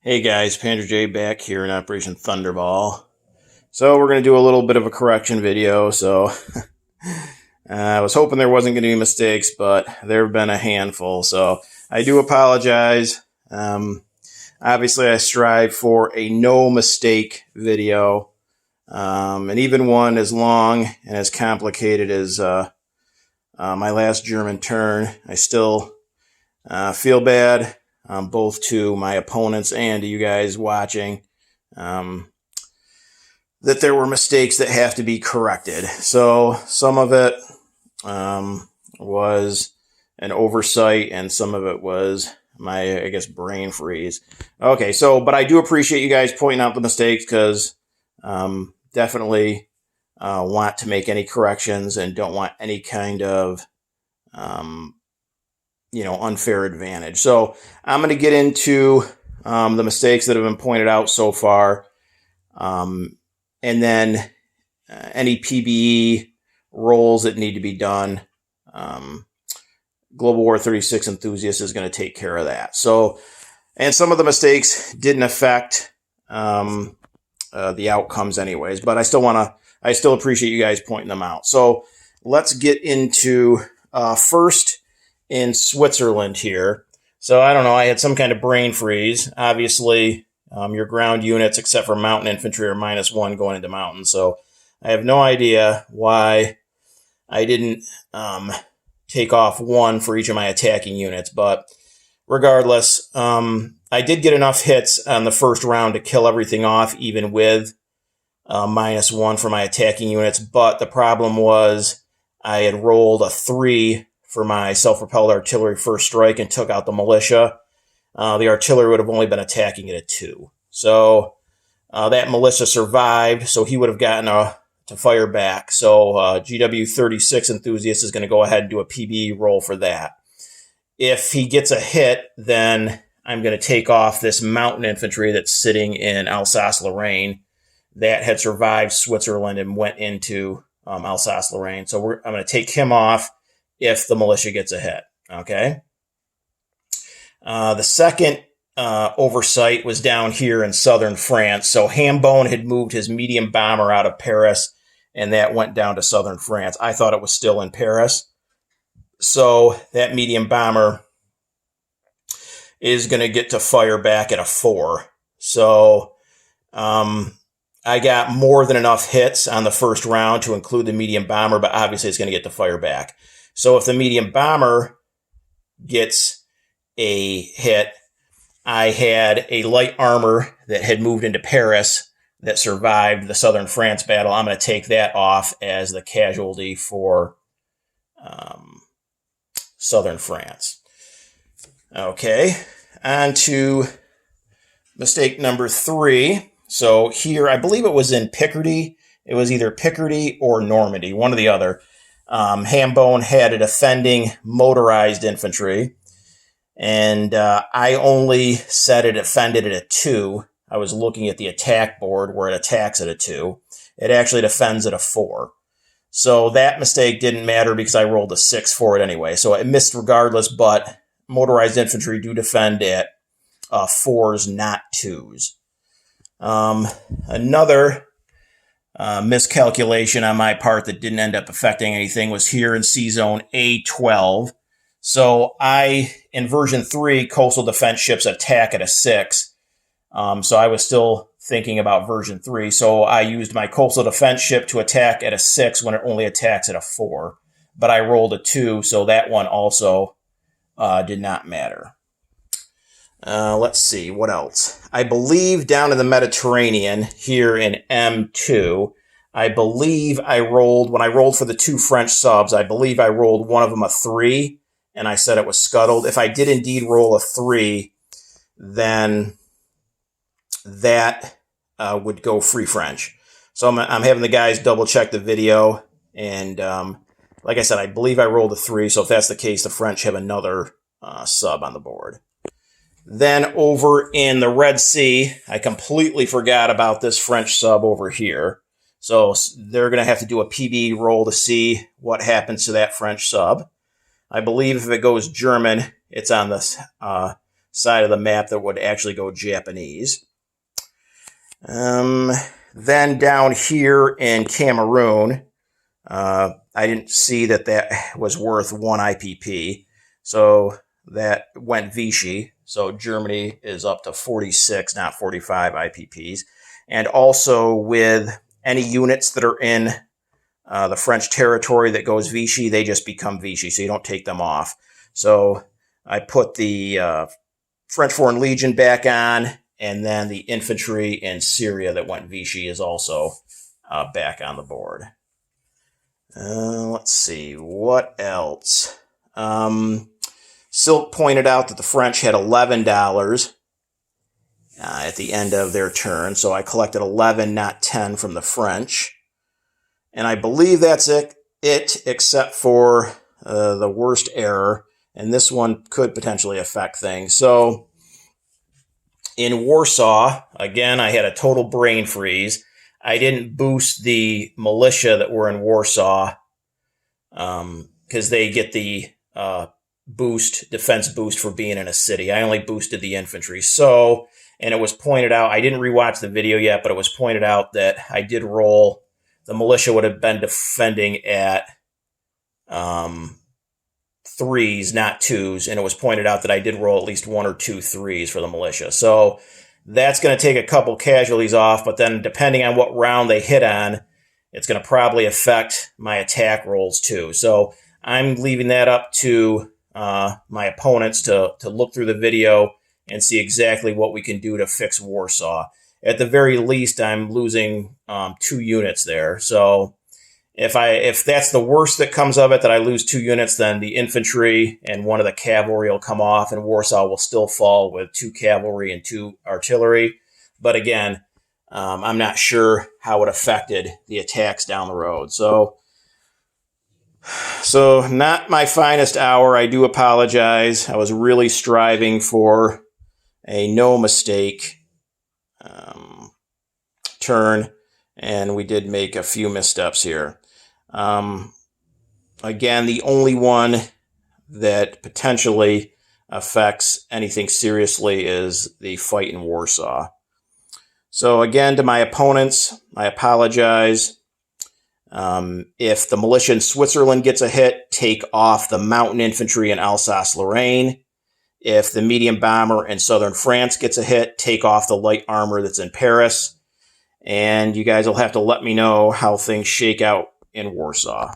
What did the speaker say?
Hey guys, Pander J back here in Operation Thunderball. So we're going to do a little bit of a correction video. So I was hoping there wasn't going to be mistakes, but there have been a handful. So I do apologize. Obviously, I strive for a no mistake video. And even one as long and as complicated as my last German turn, I still feel bad. Both to my opponents and to you guys watching, that there were mistakes that have to be corrected. So some of it was an oversight, and some of it was my, I guess, brain freeze. Okay, so, but I do appreciate you guys pointing out the mistakes, because definitely want to make any corrections and don't want any kind of unfair advantage. So I'm going to get into the mistakes that have been pointed out so far, and then any PBE roles that need to be done. Global War 36 Enthusiast is going to take care of that. So, and some of the mistakes didn't affect the outcomes anyways, but I still appreciate you guys pointing them out. So let's get into first in Switzerland here. So I don't know, I had some kind of brain freeze. Obviously, your ground units, except for mountain infantry, are -1 going into mountains. So I have no idea why I didn't take off 1 for each of my attacking units. But regardless, I did get enough hits on the first round to kill everything off, even with -1 for my attacking units. But the problem was I had rolled a 3 for my self-propelled artillery first strike and took out the militia. The artillery would have only been attacking at a 2. So that militia survived, so he would have gotten to fire back. So GW 36 Enthusiast is going to go ahead and do a PBE roll for that. If he gets a hit, then I'm going to take off this mountain infantry that's sitting in Alsace-Lorraine that had survived Switzerland and went into Alsace-Lorraine. So I'm going to take him off if the militia gets a hit. Okay. The second oversight was down here in southern France. So Hambone had moved his medium bomber out of Paris, and that went down to southern France. I thought it was still in Paris. So that medium bomber is going to get to fire back at a 4. So I got more than enough hits on the first round to include the medium bomber, but obviously it's going to get to fire back. So if the medium bomber gets a hit, I had a light armor that had moved into Paris that survived the southern France battle. I'm going to take that off as the casualty for southern France. Okay, on to mistake number 3. So here, I believe it was in Picardy. It was either Picardy or Normandy, one or the other. Hambone had a defending motorized infantry, and I only set it defended at a 2. I was looking at the attack board where it attacks at a 2. It actually defends at a 4. So that mistake didn't matter because I rolled a 6 for it anyway. So it missed regardless, but motorized infantry do defend at 4s, not 2s. Another miscalculation on my part that didn't end up affecting anything was here in C-Zone A12. So in version 3, coastal defense ships attack at a 6. So I was still thinking about version 3. So I used my coastal defense ship to attack at a 6 when it only attacks at a 4. But I rolled a 2, so that one also did not matter. Let's see, what else? I believe down in the Mediterranean here in M2, I believe when I rolled for the 2 French subs, I believe I rolled one of them a 3, and I said it was scuttled. If I did indeed roll a 3, then that would go free French. So I'm having the guys double check the video, and like I said, I believe I rolled a 3, so if that's the case, the French have another sub on the board. Then over in the Red Sea, I completely forgot about this French sub over here. So they're going to have to do a PB roll to see what happens to that French sub. I believe if it goes German, it's on the side of the map that would actually go Japanese. Then down here in Cameroon, I didn't see that was worth 1 IPP, so that went Vichy. So Germany is up to 46, not 45 IPPs. And also with any units that are in the French territory that goes Vichy, they just become Vichy, so you don't take them off. So I put the French Foreign Legion back on, and then the infantry in Syria that went Vichy is also back on the board. Let's see, what else? Silk pointed out that the French had $11 at the end of their turn, so I collected 11, not 10 from the French. And I believe that's it except for the worst error, and this one could potentially affect things. So in Warsaw, again, I had a total brain freeze. I didn't boost the militia that were in Warsaw because they get the defense boost for being in a city. I only boosted the infantry. So, and it was pointed out, I didn't rewatch the video yet, but it was pointed out that I did roll, the militia would have been defending at 3s, not 2s, and it was pointed out that I did roll at least 1 or 2 3s for the militia. So that's going to take a couple casualties off, but then depending on what round they hit on, it's going to probably affect my attack rolls too. So I'm leaving that up to my opponents to look through the video and see exactly what we can do to fix Warsaw. At the very least, I'm losing 2 units there. So if that's the worst that comes of it, that I lose 2 units, then the infantry and 1 of the cavalry will come off, and Warsaw will still fall with 2 cavalry and 2 artillery. But again, I'm not sure how it affected the attacks down the road. So not my finest hour. I do apologize. I was really striving for a no mistake turn, and we did make a few missteps here. Again, the only one that potentially affects anything seriously is the fight in Warsaw. So again, to my opponents, I apologize. If the militia in Switzerland gets a hit, take off the mountain infantry in Alsace-Lorraine. If the medium bomber in southern France gets a hit, take off the light armor that's in Paris. And you guys will have to let me know how things shake out in Warsaw.